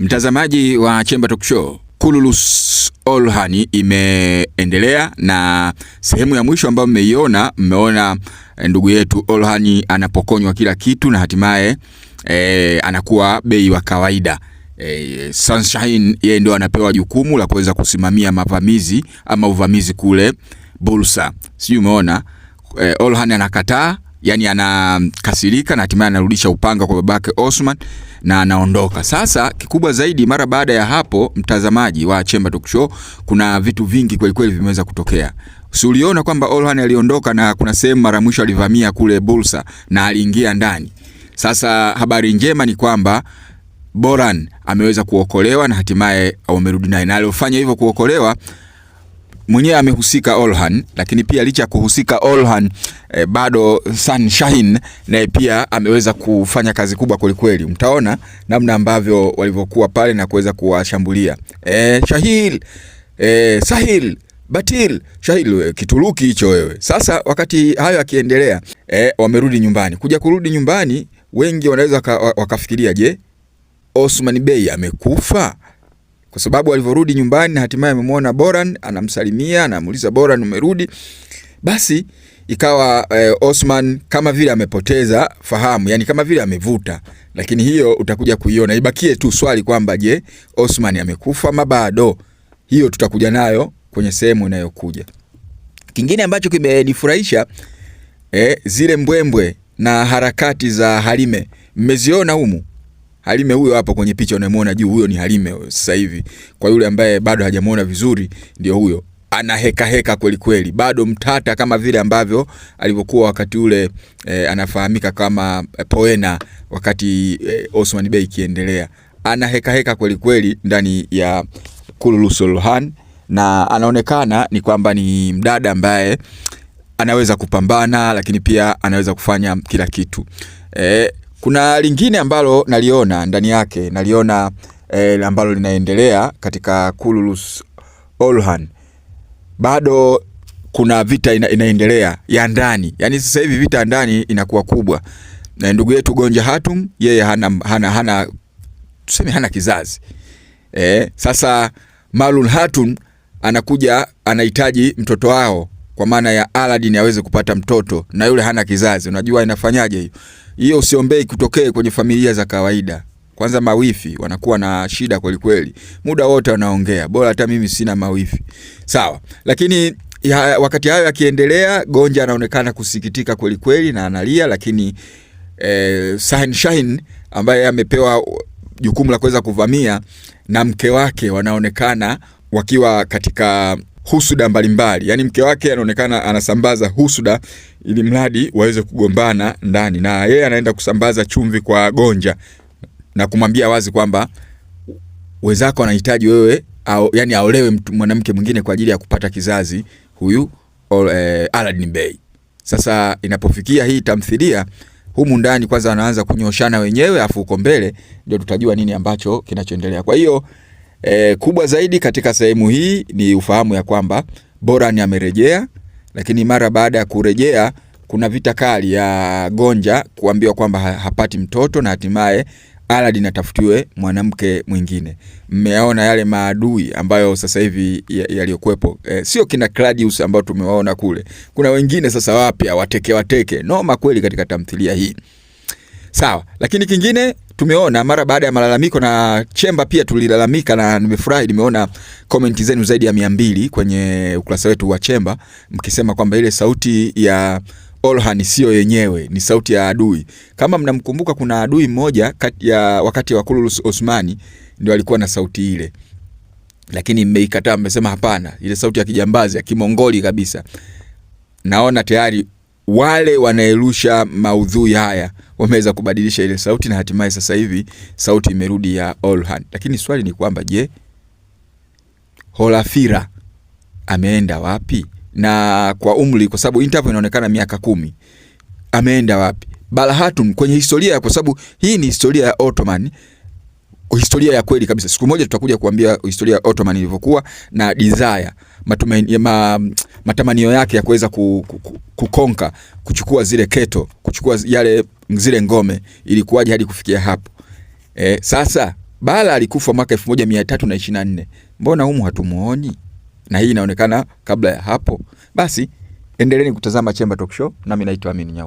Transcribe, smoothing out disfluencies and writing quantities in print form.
Mtazamaji wa Chemba Talk Show, Kululus Orhan imeendelea na sehemu ya mwisho ambayo mmeona ndugu yetu Orhan anapokonywa kila kitu na hatimaye anakuwa bei wa kawaida. Sunshine yeye ndio anapewa jukumu la kuweza kusimamia mavamizi ama uvamizi kule Bursa. Sijui umeona Orhan anakataa, yani anakasirika na hatimaye anarudisha upanga kwa babake Osman na anaondoka. Sasa kikubwa zaidi, mara baada ya hapo, mtazamaji wa Chemba Talk Show, kuna vitu vingi kweli kweli vimeweza kutokea. Si uliona kwamba Orhan aliondoka na kuna sehemu mara mwisho alivamia kule Bursa na aliingia ndani. Sasa habari njema ni kwamba Boran ameweza kuokolewa na hatimaye amerudi naye, na alifanya hivyo kuokolewa mwenyewe amehusika Orhan, lakini pia licha ya kuhusika Orhan bado Sunshine naye pia ameweza kufanya kazi kubwa kweli kweli. Mtaona namna ambavyo walivyokuwa pale na kuweza kuwashambulia Sahil Batil Shahil Kituruki hicho wewe. Sasa wakati hayo akiendelea wamerudi nyumbani. Kurudi nyumbani, wengi wanaweza wakafikiria, je, Osman Bey amekufa? Kwa sababu alivyorudi nyumbani na hatimaye amemwona Boran, anamsalimia, anamuuliza Boran umerudi. Basi ikawa Osman kama vile amepoteza fahamu, yani kama vile amevuta. Lakini hiyo utakuja kuiona. Ibakie tu swali kwamba je, Osman amekufa ama bado? Hiyo tutakuja nayo kwenye sehemu inayokuja. Kingine ambacho kimenifurahisha zile mbwembwe na harakati za Halime. Mmeziona humu? Halime huyo hapo kwenye picha unayemwona juu, huyo ni Halime sasa hivi. Kwa yule ambaye bado hajamuona vizuri, ndio huyo. Ana heka kweli kweli. Bado mtata kama vile ambavyo alivyokuwa wakati ule anafahamika kama Poena wakati Osman Bey kiendelea. Ana heka kweli kweli ndani ya Kululus Orhan, na anaonekana ni kwamba ni mdada ambaye anaweza kupambana, lakini pia anaweza kufanya kila kitu. Kuna lingine ambalo naliona ndani yake, naliona ambalo linaendelea katika Kululus Orhan. Bado kuna vita inaendelea ya ndani. Yani sasa hivi vita ndani inakuwa kubwa. Na ndugu yetu Gonja Hatum, yeye hana kizazi. Sasa Malun Hatum anakuja anahitaji mtoto wao, kwa maana ya Aladdin aweze kupata mtoto, na yule hana kizazi. Unajua inafanyaje hiyo? Hiyo usiombei kutokee kwenye familia za kawaida. Kwanza mawifi wanakuwa na shida kweli kweli. Muda wote wanaongea, bora hata mimi sina mawifi. Sawa. Lakini wakati hayo yakiendelea, Gonja anaonekana kusikitika kweli kweli na analia, lakini Sunshine ambaye amepewa jukumu la kuweza kuvamia na mke wake wanaonekana wakiwa katika husuda mbalimbali. Yani mke wake anaonekana anasambaza husuda ili mradi waweze kugombana ndani, na yeye anaenda kusambaza chumvi kwa Gonja na kumwambia wazi kwamba wenzako wanahitaji wewe yani aolewe mwanamke mwingine kwa ajili ya kupata kizazi huyu Aladdin Bey. Sasa inapofikia hii tamthilia, humu ndani kwanza wanaanza kunyoshana wenyewe, afu uko mbele ndio tutajua nini ambacho kinachoendelea. Kwa hiyo kubwa zaidi katika sehemu hii ni ufahamu ya kwamba Boran amerejea, lakini mara baada ya kurejea kuna vita kali ya Gonja kuambiwa kwamba hapati mtoto na hatimaye Aladdin atafutiwe mwanamke mwingine. Mmeona yale maadui ambayo sasa hivi yaliokuepo. Sio kina Claudius ambao tumewaona kule. Kuna wengine sasa wapya wateke. Noma kweli katika tamthilia hii. Sawa, lakini kingine tumeona mara baada ya malalamiko, na Chemba pia tulilalamika, na nimefurahi nimeona comment zenu zaidi ya 200 kwenye ukurasa wetu wa Chemba mkisema kwamba ile sauti ya Orhan sio yenyewe, ni sauti ya adui. Kama mnamkumbuka, kuna adui mmoja wakati wa Kululus Osmani ndio alikuwa na sauti ile, lakini mmeikataa, mmesema hapana, ile sauti ya kijambazi ya kimongoli kabisa. Naona tayari wale wanaerusha maudhui haya wameweza kubadilisha ile sauti, na hatimaye sasa hivi sauti imerudi ya Orhan. Lakini swali ni kwamba je, Holafira ameenda wapi? Na kwa umri, kwa sababu interview inaonekana miaka 10, ameenda wapi? Balahatun kwenye historia, kwa sababu hii ni historia ya Ottoman, historia ya kweli kabisa. Siku moja tutakuja kuambia historia ya Ottoman ilivyokuwa na desire, matamanio yake ya kuweza kukonka, kuchukua zile keto, kuchukua zile ngome, ilikuwaje hadi kufikia hapo. Sasa Bala alikufa mwaka 1324. Mbona humu hatumuoni? Na hii inaonekana kabla ya hapo. Basi endeleeni kutazama Chemba Talk Show, nami naitwa Amin Nyau.